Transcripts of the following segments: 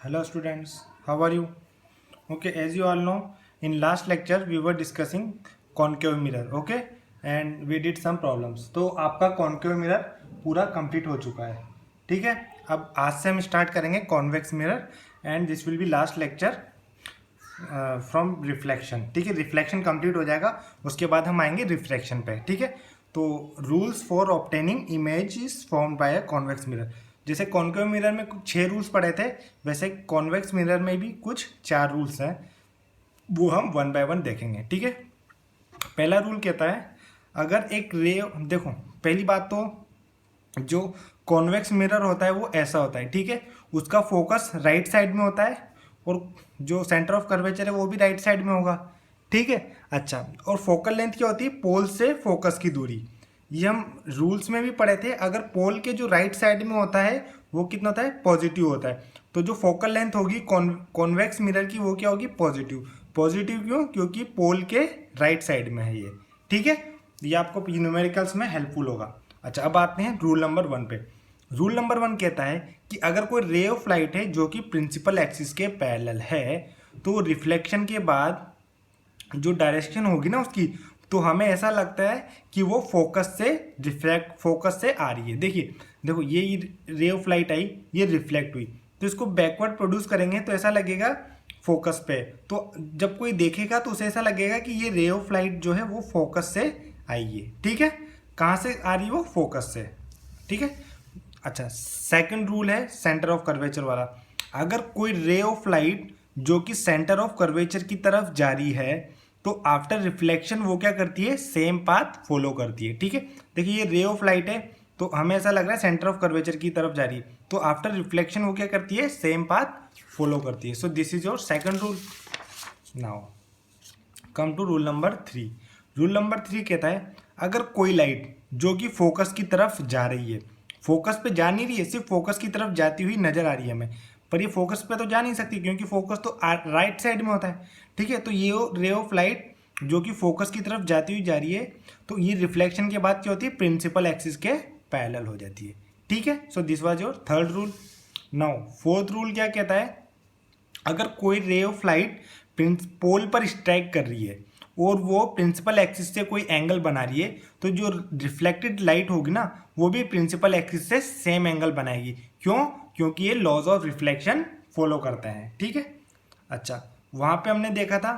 Hello students, how are you? Okay, as you all know, in last lecture we were discussing concave mirror, okay, and we did some problems. तो आपका concave mirror पूरा complete हो चुका है, ठीक है। अब आज से हम स्टार्ट करेंगे convex mirror and this will be last lecture from reflection, ठीक है। रिफ्लेक्शन कंप्लीट हो जाएगा, उसके बाद हम आएंगे रिफ्रैक्शन पे, ठीक है। तो rules for obtaining image is formed by a convex mirror. जैसे कॉन्केव मिरर में कुछ 6 रूल्स पढ़े थे, वैसे कॉन्वेक्स मिरर में भी कुछ 4 रूल्स हैं, वो हम वन बाय वन देखेंगे, ठीक है। पहला रूल कहता है, अगर एक रे, देखो पहली बात तो जो कॉन्वेक्स मिरर होता है वो ऐसा होता है, ठीक है। उसका फोकस राइट साइड में होता है और जो सेंटर ऑफ कर्वेचर है वो भी राइट साइड में होगा, ठीक है। अच्छा, और फोकल लेंथ क्या होती है? पोल से फोकस की दूरी। ये हम रूल्स में भी पढ़े थे, अगर पोल के जो राइट साइड में होता है वो कितना होता है? पॉजिटिव होता है। तो जो फोकल लेंथ होगी कॉन्वेक्स मिरर की वो क्या होगी? पॉजिटिव। पॉजिटिव क्यों? क्योंकि पोल के राइट साइड में है ये, ठीक है। ये आपको न्यूमेरिकल्स में हेल्पफुल होगा। अच्छा, अब आते हैं रूल नंबर 1 पे। रूल नंबर 1 कहता है कि अगर कोई रे ऑफ लाइट है जो कि प्रिंसिपल एक्सिस के पैरेलल है, तो रिफ्लेक्शन के बाद जो डायरेक्शन होगी ना उसकी, तो हमें ऐसा लगता है कि वो फोकस से आ रही है। देखिए, देखो ये रे ऑफ लाइट आई, ये रिफ्लेक्ट हुई, तो इसको बैकवर्ड प्रोड्यूस करेंगे तो ऐसा लगेगा फोकस पे। तो जब कोई देखेगा तो उसे ऐसा लगेगा कि ये रे ऑफ लाइट जो है वो फोकस से आई है, ठीक है। कहाँ से आ रही है वो? फोकस से, ठीक है। अच्छा, सेकंड रूल है सेंटर ऑफ कर्वेचर वाला। अगर कोई रे ऑफ लाइट जो कि सेंटर ऑफ कर्वेचर की तरफ जा रही है, तो आफ्टर रिफ्लेक्शन वो क्या करती है? सेम पाथ फॉलो करती है, ठीक है। देखिए, ये रे ऑफ लाइट है तो हमें ऐसा लग रहा है सेंटर ऑफ कर्वेचर की तरफ जा रही है, तो आफ्टर रिफ्लेक्शन वो क्या करती है? सेम पाथ फॉलो करती है। So this is your second rule. Now come to rule number 3। Rule number 3 कहता है, अगर कोई लाइट जो कि फोकस की तरफ जा रही है, फोकस पे जा नहीं रही है, सिर्फ फोकस की तरफ जाती हुई नजर आ रही है हमें, पर ये फोकस पे तो जा नहीं सकती क्योंकि फोकस तो राइट साइड में होता है, ठीक है। तो ये रे ऑफ लाइट जो कि फोकस की तरफ जाती हुई जा रही है, तो ये रिफ्लेक्शन के बाद क्या होती है? प्रिंसिपल एक्सिस के पैरेलल हो जाती है, ठीक है। So this was your third rule. Now fourth rule क्या कहता है, अगर कोई रे ऑफ लाइट पोल पर स्ट्राइक कर रही है और वो प्रिंसिपल एक्सिस से कोई एंगल बना रही है, तो जो रिफ्लेक्टेड लाइट होगी ना वो भी प्रिंसिपल एक्सिस से सेम एंगल बनाएगी। क्यों? क्योंकि ये लॉज ऑफ रिफ्लेक्शन फॉलो करते हैं, ठीक है। अच्छा, वहाँ पे हमने देखा था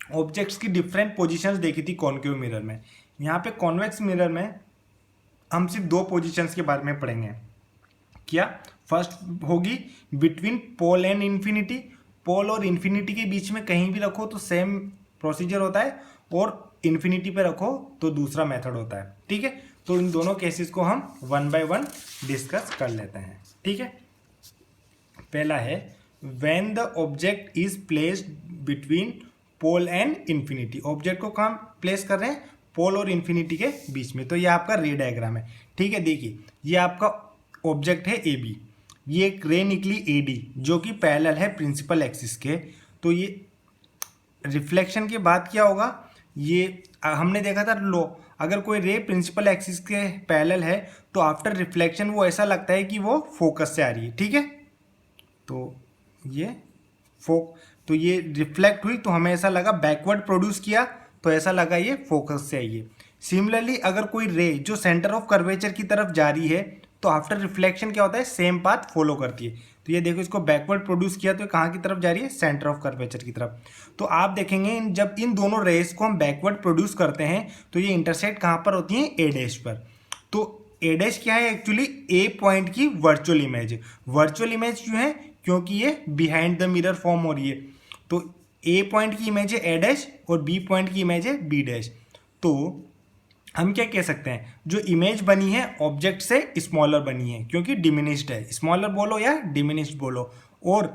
ऑब्जेक्ट्स की डिफरेंट पोजीशंस देखी थी कॉन्केव मिरर में। यहाँ पे कॉन्वेक्स मिरर में हम सिर्फ 2 पोजीशंस के बारे में पढ़ेंगे। क्या? फर्स्ट होगी बिटवीन पोल एंड इन्फिनिटी। पोल और इन्फिनिटी के बीच में कहीं भी रखो तो सेम प्रोसीजर होता है, और इन्फिनिटी पे रखो तो दूसरा मेथड होता है, ठीक है। तो इन दोनों केसेस को हम 1 बाय 1 डिस्कस कर लेते हैं, ठीक है। पहला है, when the object is placed between pole and infinity. Object को कहाँ प्लेस कर रहे हैं? पोल और इन्फिनिटी के बीच में। तो ये आपका रे डायग्राम है, ठीक है। देखिए, ये आपका ऑब्जेक्ट है ए बी, ये एक रे निकली ए डी जो कि पैरेलल है प्रिंसिपल एक्सिस के। तो ये रिफ्लेक्शन के बाद क्या होगा? ये हमने देखा था लो, अगर कोई रे प्रिंसिपल एक्सिस के पैरेलल है तो आफ्टर रिफ्लेक्शन वो ऐसा लगता है कि वो फोकस से आ रही है, ठीक है। तो ये रिफ्लेक्ट हुई तो हमें ऐसा लगा, बैकवर्ड प्रोड्यूस किया तो ऐसा लगा ये फोकस से आई है। सिमिलरली अगर कोई रे जो सेंटर ऑफ कर्वेचर की तरफ जा रही है, तो आफ्टर रिफ्लेक्शन क्या होता है? सेम पाथ फॉलो करती है। तो ये देखो, इसको बैकवर्ड प्रोड्यूस किया तो कहाँ की तरफ जा रही है? सेंटर ऑफ कर्वेचर की तरफ। तो आप देखेंगे जब इन दोनों रेस को हम बैकवर्ड प्रोड्यूस करते हैं तो ये इंटरसेक्ट कहाँ पर होती हैं? ए डैश पर। तो ए डैश क्या है? एक्चुअली ए पॉइंट की वर्चुअल इमेज। वर्चुअल इमेज क्यों है? क्योंकि ये बिहाइंड द मिरर फॉर्म हो रही है। तो ए पॉइंट की इमेज है ए डैश और बी पॉइंट की इमेज है बी डैश। तो हम क्या कह सकते हैं, जो इमेज बनी है ऑब्जेक्ट से स्मॉलर बनी है क्योंकि डिमिनिश्ड है। स्मॉलर बोलो या डिमिनिश्ड बोलो, और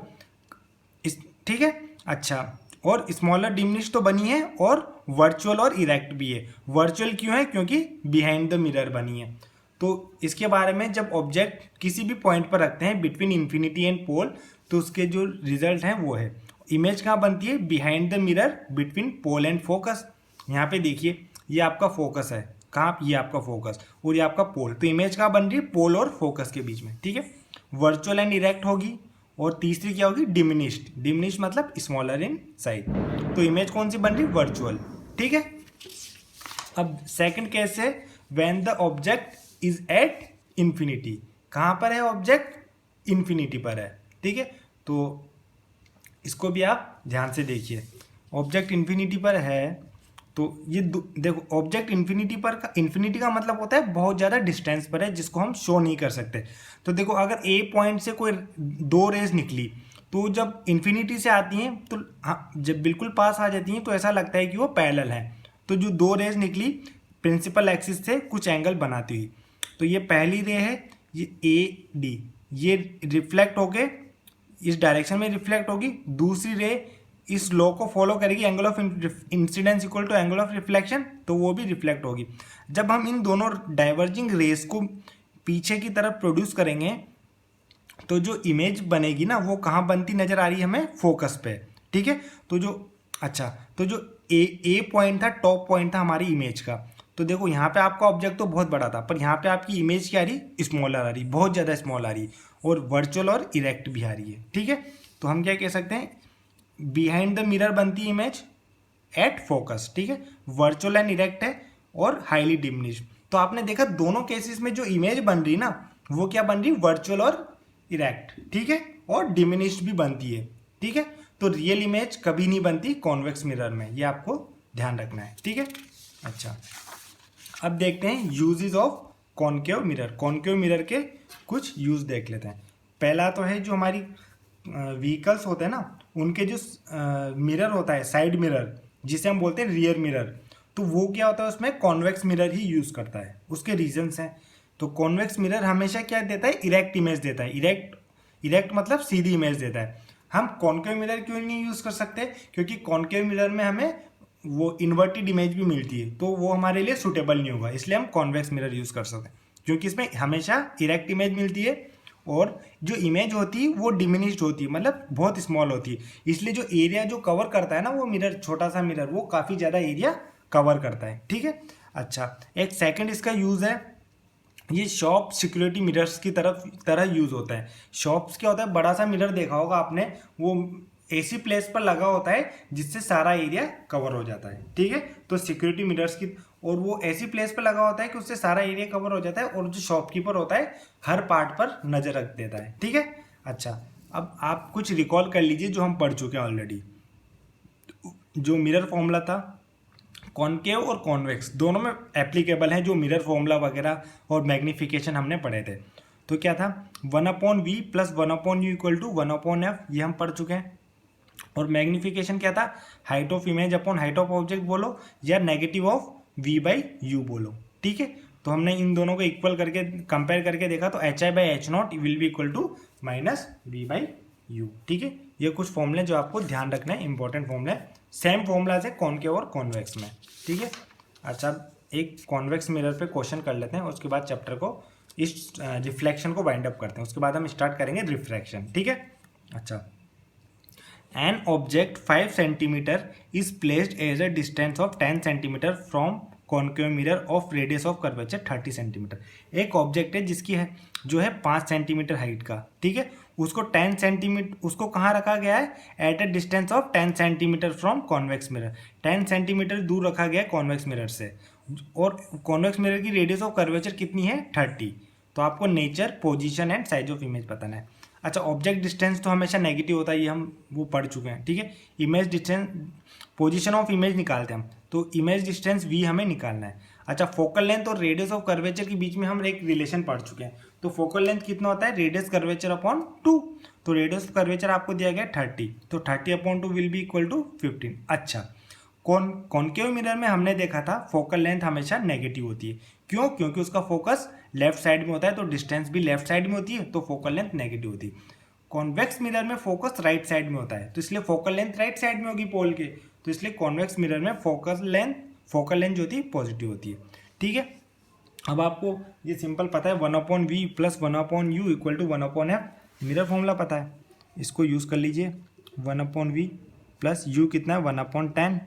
ठीक है। अच्छा, और स्मॉलर डिमिनिश्ड तो बनी है, और वर्चुअल और इरेक्ट भी है। वर्चुअल क्यों है? क्योंकि बिहाइंड द मिरर बनी है। तो इसके बारे में जब ऑब्जेक्ट किसी भी पॉइंट पर रखते हैं बिटवीन इन्फिनिटी एंड पोल, तो उसके जो रिजल्ट हैं वो है, इमेज कहाँ बनती है? Behind the mirror between pole and focus. यहाँ पे देखिए, ये आपका फोकस है, कहाँ? ये आपका फोकस और ये आपका पोल। तो इमेज कहाँ बन रही है? पोल और फोकस के बीच में, ठीक है। वर्चुअल एंड इरेक्ट होगी, और तीसरी क्या होगी डिमिनिश्ड, डिमिनिश्ड मतलब स्मॉलर इन साइज। तो इमेज कौन सी बन रही वर्चुअल, ठीक है। अब सेकंड केस है when the object is at infinity, कहाँ पर है ऑब्जेक्ट इन्फिनिटी पर है, ठीक है। तो इसको भी आप ध्यान से देखिए, ऑब्जेक्ट इन्फिनिटी पर है तो ये देखो ऑब्जेक्ट इन्फिनिटी पर का, इन्फिनिटी का मतलब होता है बहुत ज़्यादा डिस्टेंस पर है जिसको हम शो नहीं कर सकते। तो देखो अगर ए पॉइंट से कोई दो रेज निकली तो जब इन्फिनिटी से आती हैं तो हाँ जब बिल्कुल पास आ जाती हैं तो ऐसा लगता है कि वो पैरेलल है। तो जो दो रेज निकली प्रिंसिपल एक्सिस से कुछ एंगल बनाती हुई, तो ये पहली रे है ये ए डी, ये रिफ्लेक्ट होके इस डायरेक्शन में रिफ्लेक्ट होगी, दूसरी रे इस लॉ को फॉलो करेगी angle of incidence equal to angle of reflection, तो वो भी रिफ्लेक्ट होगी। जब हम इन दोनों डाइवर्जिंग रेस को पीछे की तरफ प्रोड्यूस करेंगे तो जो इमेज बनेगी ना वो कहाँ बनती नजर आ रही है हमें फोकस पे, ठीक है। तो जो ए पॉइंट था, टॉप पॉइंट था हमारी इमेज का, तो देखो यहाँ पे आपका ऑब्जेक्ट तो बहुत बड़ा था पर यहाँ पे आपकी इमेज क्या आ रही स्मॉलर आ रही, बहुत ज़्यादा स्मॉल आ रही और वर्चुअल और इरेक्ट भी आ रही है, ठीक है। तो हम क्या कह सकते हैं बिहाइंड द मिरर बनती इमेज एट फोकस, ठीक है। वर्चुअल एंड इरेक्ट है और हाईली डिमिनिश्ड। तो आपने देखा दोनों केसेस में जो इमेज बन रही ना वो क्या बन रही वर्चुअल और इरेक्ट, ठीक है, और डिमिनिश्ड भी बनती है, ठीक है। तो रियल इमेज कभी नहीं बनती कॉन्वेक्स मिरर में, ये आपको ध्यान रखना है, ठीक है। अच्छा अब देखते हैं uses of concave mirror. Concave mirror के कुछ यूज देख लेते हैं। पहला तो है जो हमारी व्हीकल्स होते हैं ना उनके जो मिरर होता है साइड मिरर जिसे हम बोलते हैं रियर मिरर, तो वो क्या होता है उसमें कॉन्वेक्स मिरर ही यूज़ करता है। उसके रीजंस हैं। तो कॉन्वेक्स मिरर हमेशा क्या देता है इरेक्ट इमेज देता है, इरेक्ट मतलब सीधी इमेज देता है। हम कॉनकेव मिरर क्यों नहीं यूज़ कर सकते, क्योंकि कॉनकेव मिरर में हमें वो इन्वर्टेड इमेज भी मिलती है तो वो हमारे लिए सूटेबल नहीं होगा, इसलिए हम कॉन्वेक्स मिरर यूज़ कर सकते हैं क्योंकि इसमें हमेशा इरेक्ट इमेज मिलती है और जो इमेज होती है वो डिमिनिश्ड होती है, मतलब बहुत स्मॉल होती है। इसलिए जो एरिया जो कवर करता है ना वो मिरर, छोटा सा मिरर वो काफ़ी ज़्यादा एरिया कवर करता है, ठीक है। अच्छा एक सेकंड इसका यूज़ है, ये शॉप सिक्योरिटी मिरर्स की तरह यूज़ होता है। शॉप्स क्या होता है, बड़ा सा मिरर देखा होगा आपने, वो ऐसी प्लेस पर लगा होता है जिससे सारा एरिया कवर हो जाता है, ठीक है। तो सिक्योरिटी मिरर्स की, और वो ऐसी प्लेस पर लगा होता है कि उससे सारा एरिया कवर हो जाता है और जो शॉपकीपर होता है हर पार्ट पर नज़र रख देता है, ठीक है। अच्छा अब आप कुछ रिकॉल कर लीजिए जो हम पढ़ चुके हैं ऑलरेडी। जो मिरर फॉर्मूला था कॉनकेव और कॉन्वेक्स दोनों में एप्लीकेबल है, जो मिरर फॉर्मूला वगैरह और मैग्नीफिकेशन हमने पढ़े थे। तो क्या था 1/v plus 1/u equal to 1/f, ये हम पढ़ चुके हैं। और मैग्नीफिकेशन क्या था height of image upon height of object बोलो या नेगेटिव ऑफ v/u बोलो, ठीक है। तो हमने इन दोनों को इक्वल करके कंपेयर करके देखा तो hi/h0 will be equal to -v/u, ठीक है। ये कुछ फॉर्मूले जो आपको ध्यान रखना है, इंपॉर्टेंट फॉर्मूले, सेम फॉर्मूला है कॉनकेव और कॉन्वेक्स में, ठीक है। अच्छा एक कॉन्वेक्स मिरर पे क्वेश्चन कर लेते हैं, उसके बाद चैप्टर को इस रिफ्लेक्शन को वाइंड अप करते हैं, उसके बाद हम स्टार्ट करेंगे रिफ्रैक्शन, ठीक है। अच्छा An object 5 cm is placed as a distance of 10 cm from concave mirror of radius of curvature 30 cm। एक ऑब्जेक्ट है जिसकी है जो है 5 सेंटीमीटर हाइट का, ठीक है। उसको 10 सेंटीमीटर उसको कहाँ रखा गया है at a distance of 10 centimetre from convex mirror, 10 centimetre दूर रखा गया है कॉन्वेक्स मिरर से, और कॉन्वेक्स मिरर की रेडियस ऑफ कर्वेचर कितनी है 30। तो आपको nature position and size of image बताना है। अच्छा ऑब्जेक्ट डिस्टेंस तो हमेशा नेगेटिव होता है, ये हम वो पढ़ चुके हैं, ठीक है। Image distance position of image निकालते हैं हम, तो इमेज डिस्टेंस v हमें निकालना है। अच्छा फोकल लेंथ और रेडियस ऑफ कर्वेचर के बीच में हम एक रिलेशन पढ़ चुके हैं। तो फोकल लेंथ कितना होता है रेडियस कर्वेचर अपॉन 2, तो रेडियस ऑफ कर्वेचर आपको दिया गया 30, तो 30/2 विल बी इक्वल टू 15। अच्छा कॉनकेव मिरर में हमने देखा था फोकल लेंथ हमेशा नेगेटिव होती है, क्यों, क्योंकि उसका फोकस लेफ्ट साइड में होता है तो डिस्टेंस भी लेफ्ट साइड में होती है तो फोकल लेंथ नेगेटिव होती है। कॉन्वेक्स मिरर में फोकस राइट साइड में होता है तो इसलिए फोकल लेंथ राइट साइड में होगी पोल के, तो इसलिए कॉन्वेक्स मिरर में फोकल लेंथ जो होती है पॉजिटिव होती है, ठीक है। अब आपको ये सिंपल पता है 1/v plus 1/u equal to 1/f, mirror formula पता है, इसको यूज़ कर लीजिए। 1/v प्लस u कितना है 1/10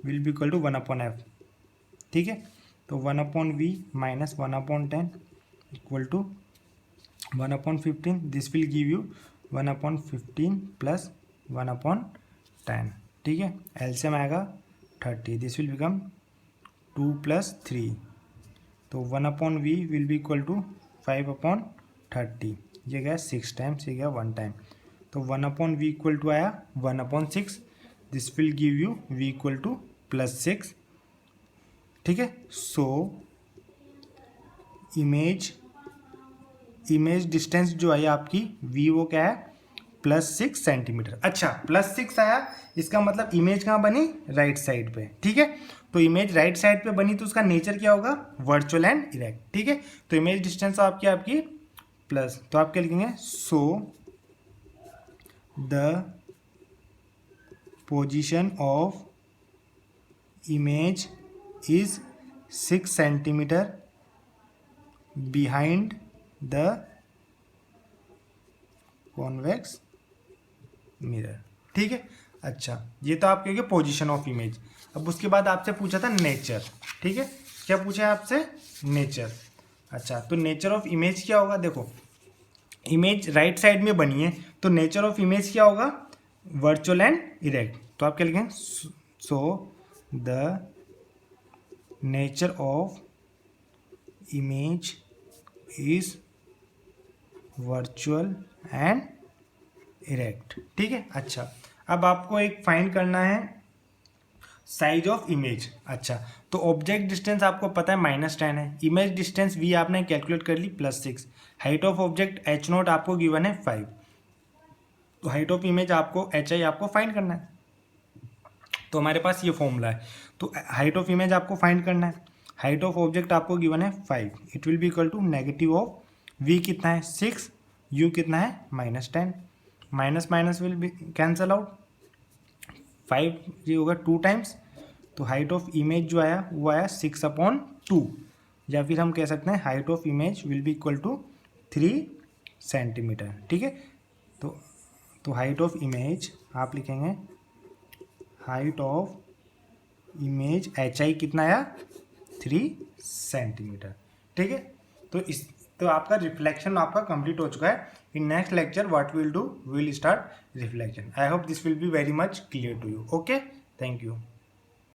will be equal to 1/f, ठीक है। तो 1/v minus 1/10 equal to 1/15, this will give you 1/15 plus 1/10, ठीक है। एलसीएम आएगा 30, दिस विल बिकम 2 + 3, तो 1/v will be equal to 5/30, ये गया 6 टाइम्स, ये गया 1 टाइम, तो 1/v इक्वल टू आया 1/6, this will give you v equal to +6, ठीक है। सो इमेज डिस्टेंस जो आई आपकी v वो क्या है +6 सेंटीमीटर। अच्छा +6 आया, इसका मतलब इमेज कहाँ बनी, राइट साइड पे, ठीक है। तो इमेज राइट साइड पे बनी तो उसका नेचर क्या होगा, वर्चुअल एंड इरेक्ट, ठीक है। तो इमेज डिस्टेंस आपकी प्लस, तो आप क्या लिखेंगे, so the position of image is 6 centimetre behind the convex mirror, ठीक है। अच्छा ये तो आप कहोगे पोजीशन ऑफ इमेज। अब उसके बाद आपसे पूछा था नेचर, ठीक है। क्या पूछा है आपसे, नेचर। अच्छा तो नेचर ऑफ इमेज क्या होगा, देखो इमेज राइट साइड में बनी है तो नेचर ऑफ इमेज क्या होगा, वर्चुअल एंड इरेक्ट। तो आप क्या लिखेंगे, so the nature of image is virtual and erect, ठीक है। अच्छा अब आपको एक फाइंड करना है साइज ऑफ इमेज। अच्छा तो ऑब्जेक्ट डिस्टेंस आपको पता है -10 है, इमेज डिस्टेंस v आपने कैलकुलेट कर ली +6, हाइट ऑफ ऑब्जेक्ट h0 आपको गिवन है 5, तो हाइट ऑफ इमेज आपको hi आपको फाइंड करना है। तो हमारे पास ये फॉर्मूला है, तो हाइट ऑफ इमेज आपको फाइंड करना है, हाइट ऑफ ऑब्जेक्ट आपको गिवन है 5, it will be equal to negative of v कितना है 6, u कितना है -10, minus minus will be cancel out, 5 ये होगा 2 टाइम्स, तो हाइट ऑफ इमेज जो आया वो आया 6/2, या फिर हम कह सकते हैं height of image will be equal to 3 centimetre, ठीक है। तो हाइट ऑफ इमेज आप लिखेंगे, हाइट ऑफ इमेज hi कितना आया 3 सेंटीमीटर, ठीक है। तो आपका रिफ्लेक्शन आपका कंप्लीट हो चुका है। In next lecture what will do, we will start reflection. I hope this will be very much clear to you. Okay, thank you.